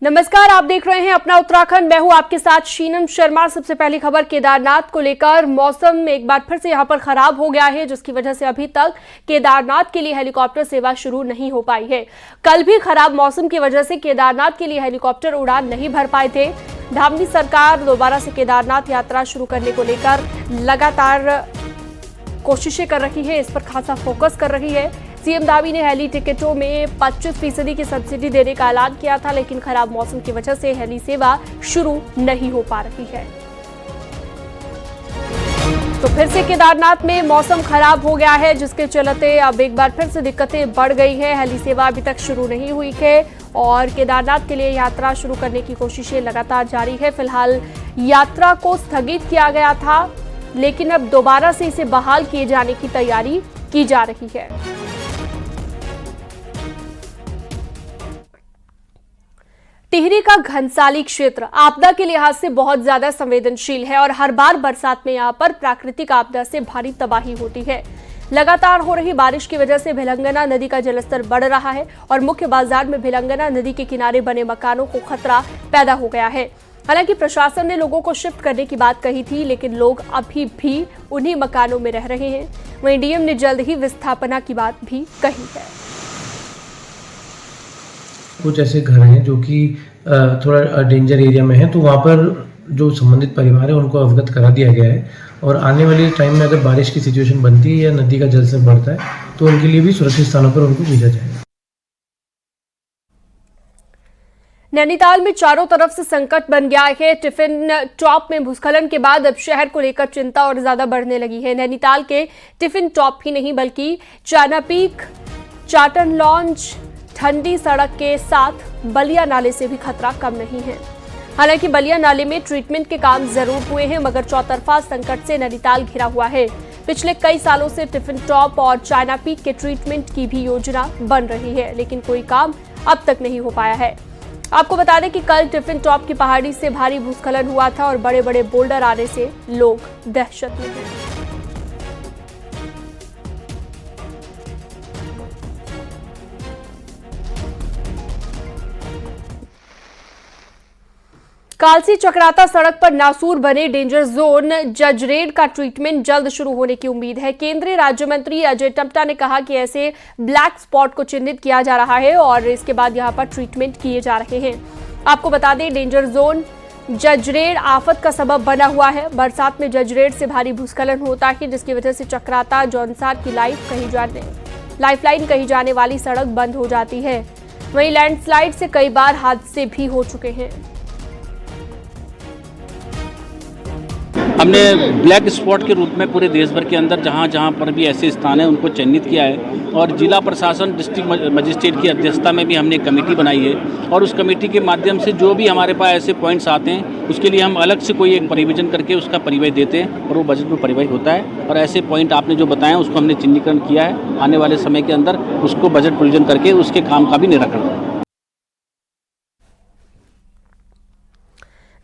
नमस्कार, आप देख रहे हैं अपना उत्तराखंड। मैं हूं आपके साथ शीनम शर्मा। सबसे पहली खबर केदारनाथ को लेकर। मौसम एक बार फिर से यहां पर खराब हो गया है, जिसकी वजह से अभी तक केदारनाथ के लिए हेलीकॉप्टर सेवा शुरू नहीं हो पाई है। कल भी खराब मौसम की वजह से केदारनाथ के लिए हेलीकॉप्टर उड़ान नहीं भर पाए थे। धामी सरकार दोबारा से केदारनाथ यात्रा शुरू करने को लेकर लगातार कोशिशें कर रही है, इस पर खासा फोकस कर रही है। सीएम धामी ने हेली टिकटों में 25% की सब्सिडी देने का ऐलान किया था, लेकिन खराब मौसम की वजह से हेली सेवा शुरू नहीं हो पा रही है। तो फिर से केदारनाथ में मौसम खराब हो गया है, जिसके चलते अब एक बार फिर से दिक्कतें बढ़ गई है। हेली सेवा अभी तक शुरू नहीं हुई है और केदारनाथ के लिए यात्रा शुरू करने की कोशिशें लगातार जारी है। फिलहाल यात्रा को स्थगित किया गया था, लेकिन अब दोबारा से इसे बहाल किए जाने की तैयारी की जा रही है। टिहरी का घनसाली क्षेत्र आपदा के लिहाज से बहुत ज्यादा संवेदनशील है और हर बार बरसात में यहां पर प्राकृतिक आपदा से भारी तबाही होती है। लगातार हो रही बारिश की वजह से भिलंगना नदी का जलस्तर बढ़ रहा है और मुख्य बाजार में भिलंगना नदी के किनारे बने मकानों को खतरा पैदा हो गया है। हालांकि प्रशासन ने लोगों को शिफ्ट करने की बात कही थी, लेकिन लोग अभी भी उन्हीं मकानों में रह रहे हैं। वहीं डीएम ने जल्द ही विस्थापना की बात भी कही है। कुछ ऐसे घर हैं जो कि थोड़ा डेंजर एरिया में हैं, तो वहाँ पर जो संबंधित परिवार है उनको अवगत करा दिया गया है और आने वाले टाइम में अगर बारिश की सिचुएशन बनती है या नदी का जलस्तर बढ़ता है तो उनके लिए भी सुरक्षित स्थानों पर उनको भेजा जाएगा। नैनीताल में चारों तरफ से संकट बन गया है। टिफिन टॉप में भूस्खलन के बाद अब शहर को लेकर चिंता और ज्यादा बढ़ने लगी है। नैनीताल के टिफिन टॉप ही नहीं बल्कि चाना पीक, चाटन लॉन्ज, ठंडी सड़क के साथ बलिया नाले से भी खतरा कम नहीं है। हालांकि बलिया नाले में ट्रीटमेंट के काम जरूर हुए हैं, मगर चौतरफा संकट से नैनीताल घिरा हुआ है। पिछले कई सालों से टिफिन टॉप और चाइना पीक के ट्रीटमेंट की भी योजना बन रही है, लेकिन कोई काम अब तक नहीं हो पाया है। आपको बता दें कि कल टिफिन टॉप की पहाड़ी से भारी भूस्खलन हुआ था और बड़े बड़े बोल्डर आने से लोग दहशत में हैं। कालसी चक्राता सड़क पर नासूर बने डेंजर जोन जजरेड का ट्रीटमेंट जल्द शुरू होने की उम्मीद है। केंद्रीय राज्य मंत्री अजय टम्टा ने कहा कि ऐसे ब्लैक स्पॉट को चिन्हित किया जा रहा है और इसके बाद यहां पर ट्रीटमेंट किए जा रहे हैं। आपको बता दें, डेंजर जोन जजरेड आफत का सबब बना हुआ है। बरसात में जजरेड से भारी भूस्खलन होता है, जिसकी वजह से चक्राता जौनसार की लाइफलाइन कही जाने वाली सड़क बंद हो जाती है। वहीं लैंडस्लाइड से कई बार हादसे भी हो चुके हैं। हमने ब्लैक स्पॉट के रूप में पूरे देश भर के अंदर जहाँ जहाँ पर भी ऐसे स्थान हैं उनको चिन्हित किया है और जिला प्रशासन डिस्ट्रिक्ट मजिस्ट्रेट की अध्यक्षता में भी हमने एक कमेटी बनाई है और उस कमेटी के माध्यम से जो भी हमारे पास ऐसे पॉइंट्स आते हैं उसके लिए हम अलग से कोई एक परिविजन करके उसका परिव्यय देते हैं और वो बजट में परिव्यय होता है और ऐसे पॉइंट आपने जो बताएं उसको हमने चिन्हीकरण किया है। आने वाले समय के अंदर उसको बजट प्रोविजन करके उसके काम का भी निराकरण।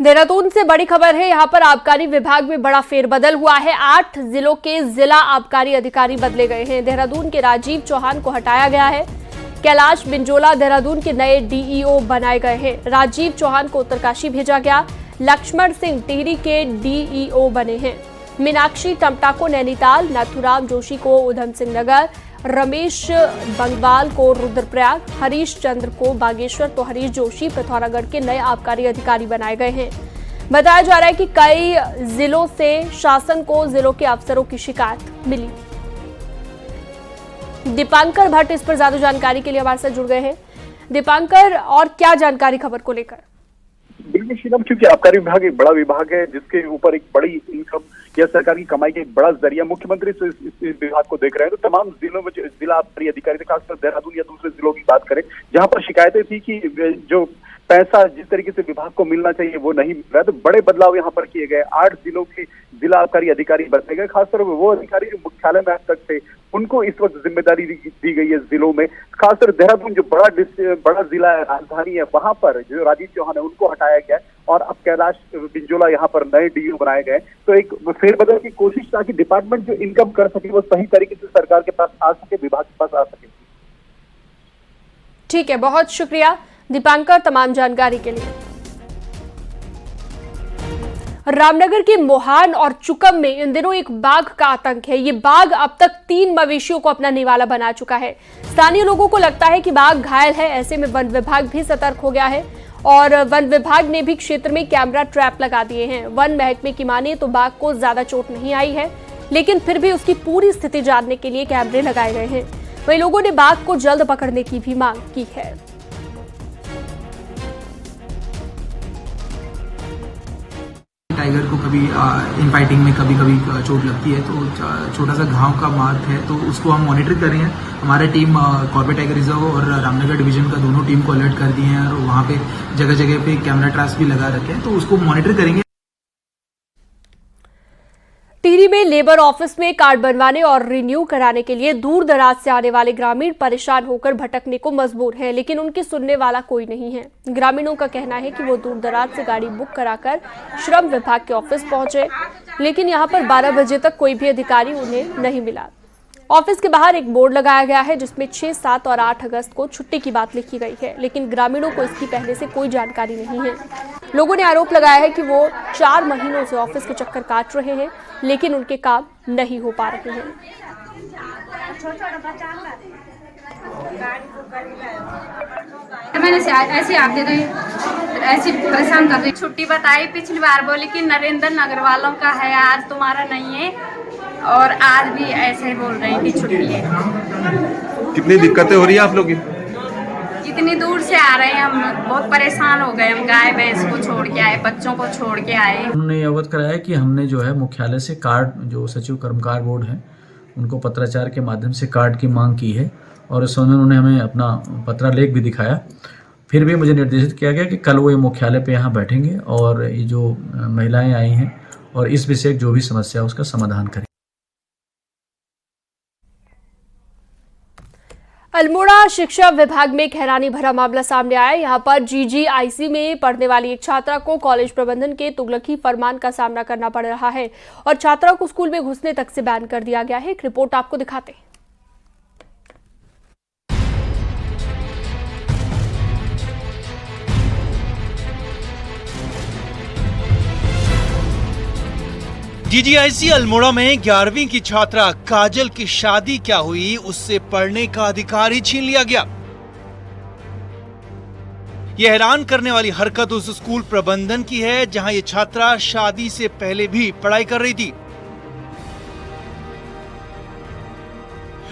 देहरादून से बड़ी खबर है। यहां पर आबकारी विभाग में बड़ा फेरबदल हुआ है। 8 जिलों के जिला आबकारी अधिकारी बदले गए हैं। देहरादून के राजीव चौहान को हटाया गया है। कैलाश बिंजोला देहरादून के नए डीईओ बनाए गए हैं। राजीव चौहान को उत्तरकाशी भेजा गया। लक्ष्मण सिंह टिहरी के डीईओ बने हैं। मीनाक्षी टम्टा को नैनीताल, नाथुराम जोशी को उधम सिंह नगर, रमेश बंगवाल को रुद्रप्रयाग, हरीश चंद्र को बागेश्वर तो हरीश जोशी पिथौरागढ़ के नए आबकारी अधिकारी बनाए गए हैं। बताया जा रहा है कि कई जिलों से शासन को जिलों के अफसरों की शिकायत मिली। दीपांकर भट्ट इस पर ज्यादा जानकारी के लिए हमारे साथ जुड़ गए हैं। दीपांकर, और क्या जानकारी खबर को लेकर? बिल्कुल शीलम, क्योंकि आबकारी विभाग एक बड़ा विभाग है जिसके ऊपर एक बड़ी इनकम या सरकार की कमाई का एक बड़ा जरिया मुख्यमंत्री से इस विभाग को देख रहे हैं। तो तमाम जिलों में जिला आबकारी अधिकारी, खासकर देहरादून या दूसरे जिलों की बात करें जहां पर शिकायतें थी कि जो पैसा जिस तरीके से विभाग को मिलना चाहिए वो नहीं मिल रहा, तो बड़े बदलाव यहाँ पर किए गए। 8 जिलों के जिला आबकारी अधिकारी बदले गए। खासकर वो अधिकारी जो मुख्यालय में आज तक थे उनको इस वक्त जिम्मेदारी दी गई है जिलों में। खासकर देहरादून जो बड़ा जिला है, राजधानी है, वहां पर जो राजीव चौहान है उनको हटाया गया और अब कैलाश बिंजोला यहाँ पर नए डीईओ बनाए गए। तो एक फेरबदल की कोशिश ताकि डिपार्टमेंट जो इनकम कर सके वो सही तरीके से सरकार के पास आ सके, विभाग के पास आ सके। ठीक है, बहुत शुक्रिया। दीपांकर तमाम जानकारी के लिए। रामनगर के मोहान और चुकम में इन दिनों एक बाघ का आतंक है। ये बाघ अब तक 3 मवेशियों को अपना निवाला बना चुका है। स्थानीय लोगों को लगता है कि बाघ घायल है। ऐसे में वन विभाग भी सतर्क हो गया है और वन विभाग ने भी क्षेत्र में कैमरा ट्रैप लगा दिए हैं। वन महकमे की माने तो बाघ को ज्यादा चोट नहीं आई है, लेकिन फिर भी उसकी पूरी स्थिति जानने के लिए कैमरे लगाए गए हैं। वहीं लोगों ने बाघ को जल्द पकड़ने की भी मांग की है। टाइगर को कभी इनफाइटिंग में कभी चोट लगती है तो छोटा सा घाव का मार्क है, तो उसको हम मॉनिटर कर रहे हैं। हमारा टीम कॉर्बेट टाइगर रिजर्व और रामनगर डिवीजन का दोनों टीम को अलर्ट कर दिए हैं और वहाँ पे जगह जगह पे कैमरा ट्रैप्स भी लगा रखे हैं, तो उसको मॉनिटर करेंगे। टिहरी में लेबर ऑफिस में कार्ड बनवाने और रिन्यू कराने के लिए दूर दराज से आने वाले ग्रामीण परेशान होकर भटकने को मजबूर हैं, लेकिन उनकी सुनने वाला कोई नहीं है। ग्रामीणों का कहना है कि वो दूर दराज से गाड़ी बुक कराकर श्रम विभाग के ऑफिस पहुंचे, लेकिन यहां पर 12 बजे तक कोई भी अधिकारी उन्हें नहीं मिला। ऑफिस के बाहर एक बोर्ड लगाया गया है जिसमें 6, 7 और 8 अगस्त को छुट्टी की बात लिखी गई है, लेकिन ग्रामीणों को इसकी पहले से कोई जानकारी नहीं है। लोगों ने आरोप लगाया है कि वो 4 महीनों से ऑफिस के चक्कर काट रहे हैं, लेकिन उनके काम नहीं हो पा रहे हैं। मैंने ऐसे आते रहे, ऐसे परेशान कर रही। छुट्टी बताई पिछली बार, बोली कि नरेंद्र नगर वालों का है, आज तुम्हारा नहीं है, और आज भी ऐसे ही बोल रहे हैं कि छुट्टी है। कितनी दिक्कतें हो रही है आप लोग की? इतनी दूर से आ रहे हैं, हम बहुत परेशान हो गए। हम गाय भैंस को छोड़ के आए, बच्चों को छोड़ के आए। उन्होंने अवगत कराया कि हमने जो है मुख्यालय से कार्ड, जो सचिव कर्मकार बोर्ड है, उनको पत्राचार के माध्यम से कार्ड की मांग की है और उस समय उन्होंने हमें अपना पत्रालेख भी दिखाया। फिर भी मुझे निर्देशित किया गया कि कल वो ये मुख्यालय पे यहाँ बैठेंगे और ये जो महिलाएं आई हैं और इस विषय जो भी समस्या है उसका समाधान करें। अल्मोड़ा शिक्षा विभाग में एक हैरानी भरा मामला सामने आया। यहां पर GGIC में पढ़ने वाली एक छात्रा को कॉलेज प्रबंधन के तुगलकी फरमान का सामना करना पड़ रहा है और छात्रा को स्कूल में घुसने तक से बैन कर दिया गया है। एक रिपोर्ट आपको दिखाते हैं। GGIC अल्मोड़ा में 11वीं की छात्रा काजल की शादी क्या हुई, उससे पढ़ने का अधिकार ही छीन लिया गया। यह हैरान करने वाली हरकत उस स्कूल प्रबंधन की है जहां यह छात्रा शादी से पहले भी पढ़ाई कर रही थी।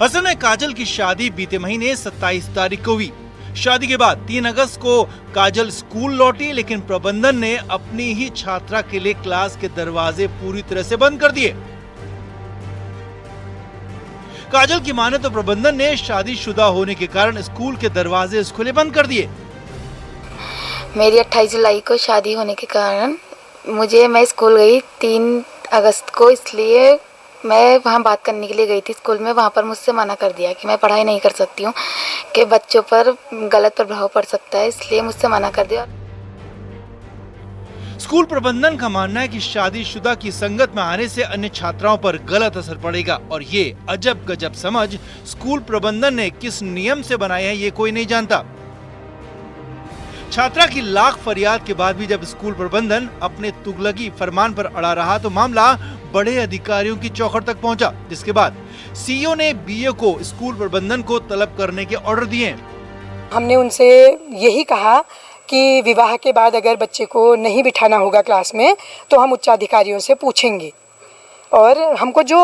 असल में काजल की शादी बीते महीने 27 तारीख को हुई। शादी के बाद 3 अगस्त को काजल स्कूल लौटी, लेकिन प्रबंधन ने अपनी ही छात्रा के लिए क्लास के दरवाजे पूरी तरह से बंद कर दिए। काजल की माने तो प्रबंधन ने शादीशुदा होने के कारण स्कूल के दरवाजे खुले बंद कर दिए। मेरी 28 जुलाई को शादी होने के कारण मैं स्कूल गई 3 अगस्त को, इसलिए मैं वहाँ बात करने के लिए गई थी स्कूल में। वहाँ पर मुझसे मना कर दिया कि मैं पढ़ाई नहीं कर सकती हूँ, कि बच्चों पर गलत प्रभाव पड़ सकता है, इसलिए मुझसे मना कर दिया। स्कूल प्रबंधन का मानना है कि शादीशुदा की संगत में आने से अन्य छात्राओं पर गलत असर पड़ेगा और ये अजब गजब समझ स्कूल प्रबंधन ने किस नियम से बनाए हैं ये कोई नहीं जानता। छात्रा की लाख फरियाद के बाद भी जब स्कूल प्रबंधन अपने तुगलकी फरमान पर अड़ा रहा तो मामला बड़े अधिकारियों की चौखट तक पहुंचा, जिसके बाद सीईओ ने BO को स्कूल प्रबंधन को तलब करने के ऑर्डर दिए। हमने उनसे यही कहा कि विवाह के बाद अगर बच्चे को नहीं बिठाना होगा क्लास में तो हम उच्चाधिकारियों से पूछेंगे और हमको जो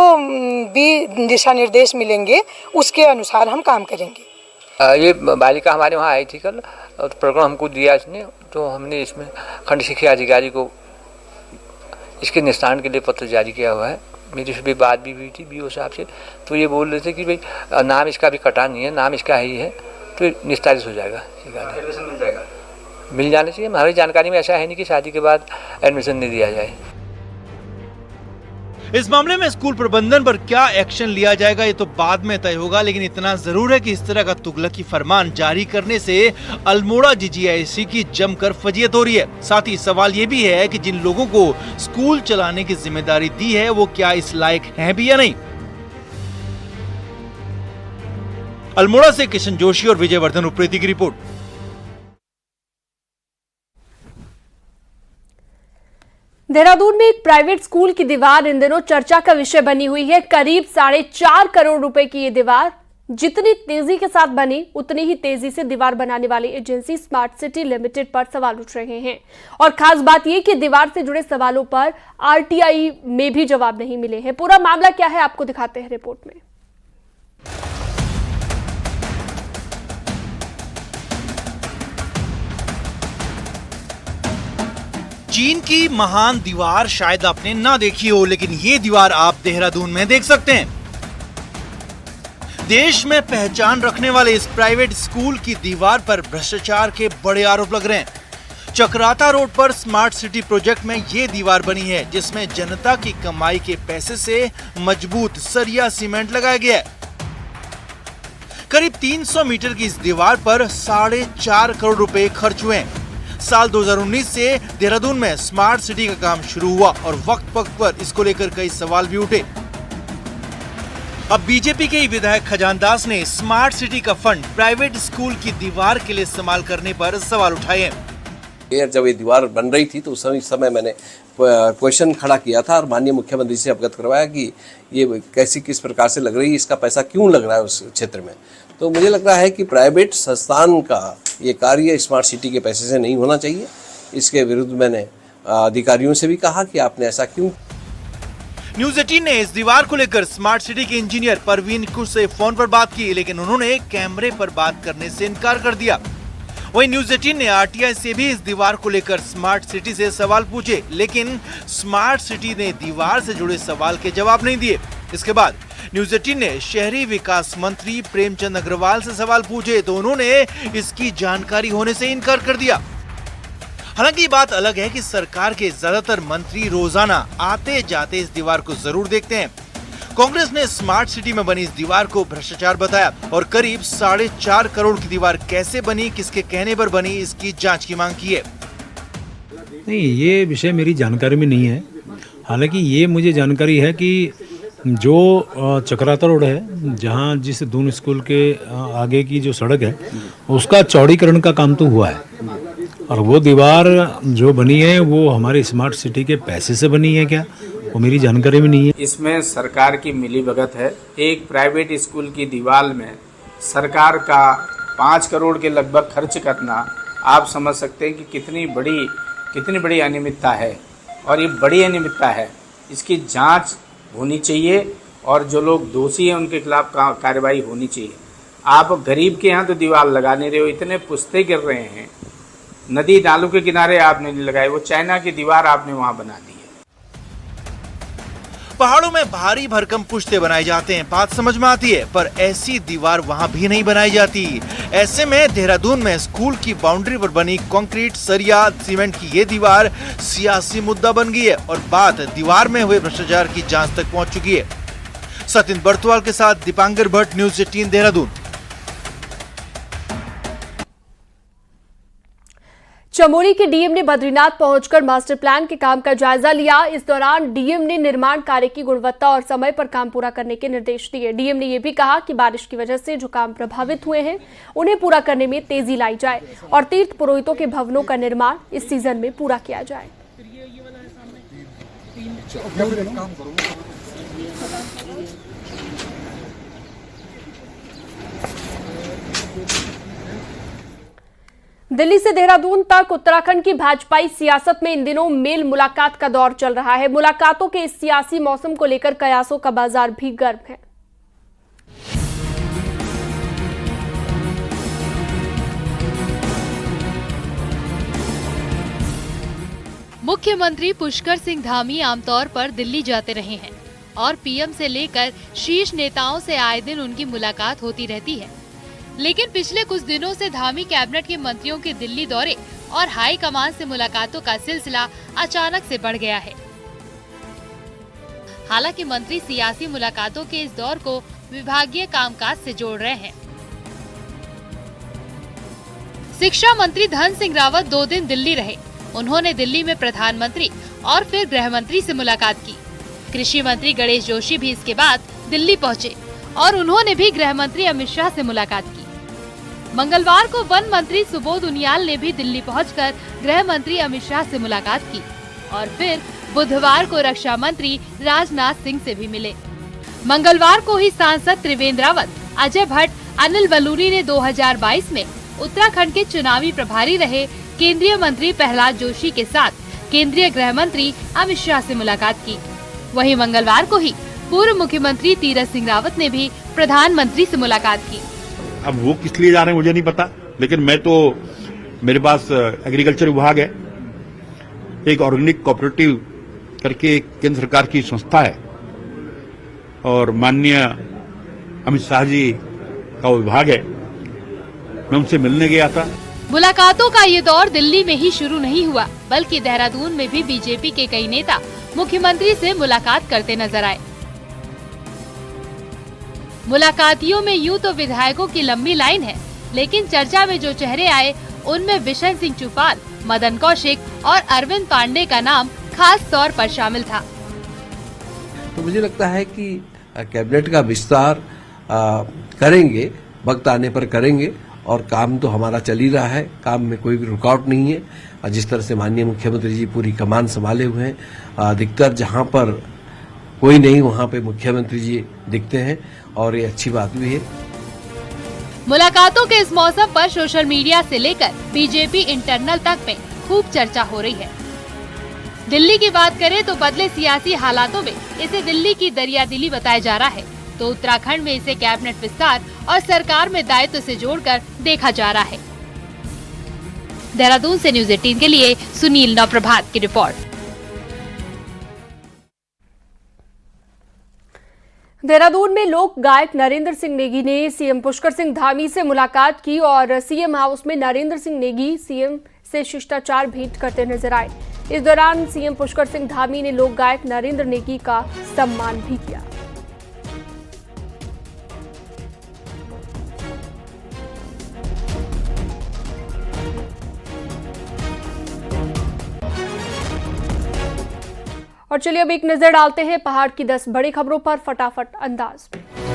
भी दिशा निर्देश मिलेंगे उसके अनुसार हम काम करेंगे। ये बालिका हमारे वहाँ आई थी कल, और प्रोग्राम हमको दिया इसने, तो हमने इसमें खंड शिक्षा अधिकारी को इसके निस्तारण के लिए पत्र जारी किया हुआ है। मेरी से भी बात भी हुई थी BO साहब से, तो ये बोल रहे थे कि भाई नाम इसका भी कटा नहीं है, नाम इसका ही है, तो निस्तारित हो जाएगा। एडमिशन मिल जाएगा, मिल जाना चाहिए। हमारी जानकारी में ऐसा है नहीं कि शादी के बाद एडमिशन नहीं दिया जाए। इस मामले में स्कूल प्रबंधन पर क्या एक्शन लिया जाएगा ये तो बाद में तय होगा, लेकिन इतना जरूर है कि इस तरह का तुगलकी फरमान जारी करने से अल्मोड़ा GGIC की जमकर फजीयत हो रही है। साथ ही सवाल ये भी है कि जिन लोगों को स्कूल चलाने की जिम्मेदारी दी है वो क्या इस लायक हैं भी या नहीं। अल्मोड़ा से किशन जोशी और विजय वर्धन उप्रेती की रिपोर्ट। देहरादून में एक प्राइवेट स्कूल की दीवार इन दिनों चर्चा का विषय बनी हुई है। करीब 4.5 करोड़ रुपए की ये दीवार जितनी तेजी के साथ बनी उतनी ही तेजी से दीवार बनाने वाली एजेंसी स्मार्ट सिटी लिमिटेड पर सवाल उठ रहे हैं। और खास बात यह कि दीवार से जुड़े सवालों पर आरटीआई में भी जवाब नहीं मिले हैं। पूरा मामला क्या है आपको दिखाते हैं रिपोर्ट में। चीन की महान दीवार शायद आपने ना देखी हो, लेकिन ये दीवार आप देहरादून में देख सकते हैं। देश में पहचान रखने वाले इस प्राइवेट स्कूल की दीवार पर भ्रष्टाचार के बड़े आरोप लग रहे हैं। चक्राता रोड पर स्मार्ट सिटी प्रोजेक्ट में ये दीवार बनी है, जिसमें जनता की कमाई के पैसे से मजबूत सरिया सीमेंट लगाया गया है। करीब 300 मीटर की इस दीवार पर 4.5 करोड़ रुपए खर्च हुए हैं। साल 2019 से देहरादून में स्मार्ट सिटी का काम शुरू हुआ और वक्त वक्त पर इसको लेकर कई सवाल भी उठे। अब बीजेपी के ही विधायक खजान दास ने स्मार्ट सिटी का फंड प्राइवेट स्कूल की दीवार के लिए इस्तेमाल करने पर सवाल उठाए हैं। जब ये दीवार बन रही थी तो उस समय मैंने क्वेश्चन खड़ा किया था और माननीय मुख्यमंत्री से अवगत करवाया कि ये कैसी किस प्रकार से लग रही है, इसका पैसा क्यों लग रहा है उस क्षेत्र में। तो मुझे लग रहा है कि प्राइवेट संस्थान का ये कार्य स्मार्ट सिटी के पैसे से नहीं होना चाहिए। इसके विरुद्ध मैंने अधिकारियों से भी कहा कि आपने ऐसा क्यों। न्यूज़ 18 ने इस दीवार को लेकर स्मार्ट सिटी के इंजीनियर परवीन कुश से फोन पर बात की, लेकिन उन्होंने कैमरे पर बात करने से इनकार कर दिया। वहीं न्यूज़ 18 ने आरटीआई से भी इस दीवार को लेकर स्मार्ट सिटी से सवाल पूछे, लेकिन स्मार्ट सिटी ने दीवार से जुड़े सवाल के जवाब नहीं दिए। इसके बाद न्यूज़ 18 ने शहरी विकास मंत्री प्रेमचंद अग्रवाल से सवाल पूछे तो उन्होंने इसकी जानकारी होने से इनकार कर दिया। हालांकि ये बात अलग है कि सरकार के ज्यादातर मंत्री रोजाना आते जाते इस दीवार को जरूर देखते हैं। कांग्रेस ने स्मार्ट सिटी में बनी इस दीवार को भ्रष्टाचार बताया और करीब 4.5 करोड़ की दीवार कैसे बनी, किसके कहने पर बनी, इसकी जांच की मांग की है। नहीं, ये विषय मेरी जानकारी में नहीं है। हालांकि ये मुझे जानकारी है कि जो चक्राता रोड है, जहाँ जिस दून स्कूल के आगे की जो सड़क है उसका चौड़ीकरण का काम तो हुआ है और वो दीवार जो बनी है वो हमारे स्मार्ट सिटी के पैसे से बनी है क्या, वो मेरी जानकारी में नहीं है। इसमें सरकार की मिलीभगत है। एक प्राइवेट स्कूल की दीवार में सरकार का 5 करोड़ के लगभग खर्च करना, आप समझ सकते हैं कि कितनी बड़ी अनियमितता है। और ये बड़ी अनियमितता है, इसकी जांच होनी चाहिए और जो लोग दोषी हैं उनके खिलाफ कार्रवाई होनी चाहिए। आप गरीब के यहाँ तो दीवार लगा नहीं रहे हो, इतने पुश्ते गिर रहे हैं, नदी नालों के किनारे आपने नहीं लगाए, वो चाइना की दीवार आपने वहाँ बना दी है। पहाड़ों में भारी भरकम पुश्ते बनाए जाते हैं, बात समझ में आती है, पर ऐसी दीवार वहाँ भी नहीं बनाई जाती। ऐसे में देहरादून में स्कूल की बाउंड्री पर बनी कंक्रीट, सरिया, सीमेंट की ये दीवार सियासी मुद्दा बन गई है और बात दीवार में हुए भ्रष्टाचार की जांच तक पहुंच चुकी है। सचिन बर्तवाल के साथ दीपांकर भट्ट, न्यूज़ 18 देहरादून। चमोली के डीएम ने बद्रीनाथ पहुंचकर मास्टर प्लान के काम का जायजा लिया। इस दौरान डीएम ने निर्माण कार्य की गुणवत्ता और समय पर काम पूरा करने के निर्देश दिए। डीएम ने यह भी कहा कि बारिश की वजह से जो काम प्रभावित हुए हैं उन्हें पूरा करने में तेजी लाई जाए और तीर्थ पुरोहितों के भवनों का निर्माण इस सीजन में पूरा किया जाए। दिल्ली से देहरादून तक उत्तराखंड की भाजपाई सियासत में इन दिनों मेल मुलाकात का दौर चल रहा है। मुलाकातों के इस सियासी मौसम को लेकर कयासों का बाजार भी गर्म है। मुख्यमंत्री पुष्कर सिंह धामी आमतौर पर दिल्ली जाते रहे हैं और पीएम से लेकर शीर्ष नेताओं से आए दिन उनकी मुलाकात होती रहती है। लेकिन पिछले कुछ दिनों से धामी कैबिनेट के मंत्रियों के दिल्ली दौरे और हाई कमान से मुलाकातों का सिलसिला अचानक से बढ़ गया है। हालांकि मंत्री सियासी मुलाकातों के इस दौर को विभागीय कामकाज से जोड़ रहे हैं। शिक्षा मंत्री धन सिंह रावत 2 दिन दिल्ली रहे। उन्होंने दिल्ली में प्रधानमंत्री और फिर गृह मंत्री से मुलाकात की। कृषि मंत्री गणेश जोशी भी इसके बाद दिल्ली पहुंचे और उन्होंने भी गृह मंत्री अमित शाह से मुलाकात की। मंगलवार को वन मंत्री सुबोध उनियाल ने भी दिल्ली पहुंचकर गृह मंत्री अमित शाह से मुलाकात की और फिर बुधवार को रक्षा मंत्री राजनाथ सिंह से भी मिले। मंगलवार को ही सांसद त्रिवेंद्र रावत, अजय भट्ट, अनिल बलूनी ने 2022 में उत्तराखंड के चुनावी प्रभारी रहे केंद्रीय मंत्री प्रहलाद जोशी के साथ केंद्रीय गृह मंत्री अमित शाह से मुलाकात की। वहीं मंगलवार को ही पूर्व मुख्यमंत्री तीरथ सिंह रावत ने भी प्रधानमंत्री से मुलाकात की। अब वो किस लिए जा रहे हैं मुझे नहीं पता, लेकिन मैं तो, मेरे पास एग्रीकल्चर विभाग है, एक ऑर्गेनिक कोऑपरेटिव करके एक केंद्र सरकार की संस्था है और माननीय अमित शाह जी का विभाग है, मैं उनसे मिलने गया था। मुलाकातों का ये दौर दिल्ली में ही शुरू नहीं हुआ, बल्कि देहरादून में भी बीजेपी के कई नेता मुख्यमंत्री से मुलाकात करते नजर आए। मुलाकातियों में यूं तो विधायकों की लंबी लाइन है, लेकिन चर्चा में जो चेहरे आए उनमें बिशन सिंह चुफाल, मदन कौशिक और अरविंद पांडे का नाम खास तौर पर शामिल था। तो मुझे लगता है कि कैबिनेट का विस्तार करेंगे, वक्त आने पर करेंगे, और काम तो हमारा चल ही रहा है, काम में कोई भी रुकावट नहीं है। और जिस तरह से माननीय मुख्यमंत्री जी पूरी कमान संभाले हुए हैं, अधिकतर जहां पर कोई नहीं वहां पे मुख्यमंत्री जी दिखते हैं और ये अच्छी बात भी है। मुलाकातों के इस मौसम पर सोशल मीडिया से लेकर बीजेपी इंटरनल तक में खूब चर्चा हो रही है। दिल्ली की बात करें तो बदले सियासी हालातों में इसे दिल्ली की दरियादिली बताया जा रहा है, तो उत्तराखंड में इसे कैबिनेट विस्तार और सरकार में दायित्व से जोड़कर देखा जा रहा है। देहरादून से न्यूज़ 18 के लिए सुनील नवप्रभात की रिपोर्ट। देहरादून में लोक गायक नरेंद्र सिंह नेगी ने सीएम पुष्कर सिंह धामी से मुलाकात की और सीएम हाउस में नरेंद्र सिंह नेगी सीएम से शिष्टाचार भेंट करते नजर आए। इस दौरान सीएम पुष्कर सिंह धामी ने लोक गायक नरेंद्र नेगी का सम्मान भी किया। और चलिए अब एक नजर डालते हैं पहाड़ की 10 बड़ी खबरों पर फटाफट अंदाज में।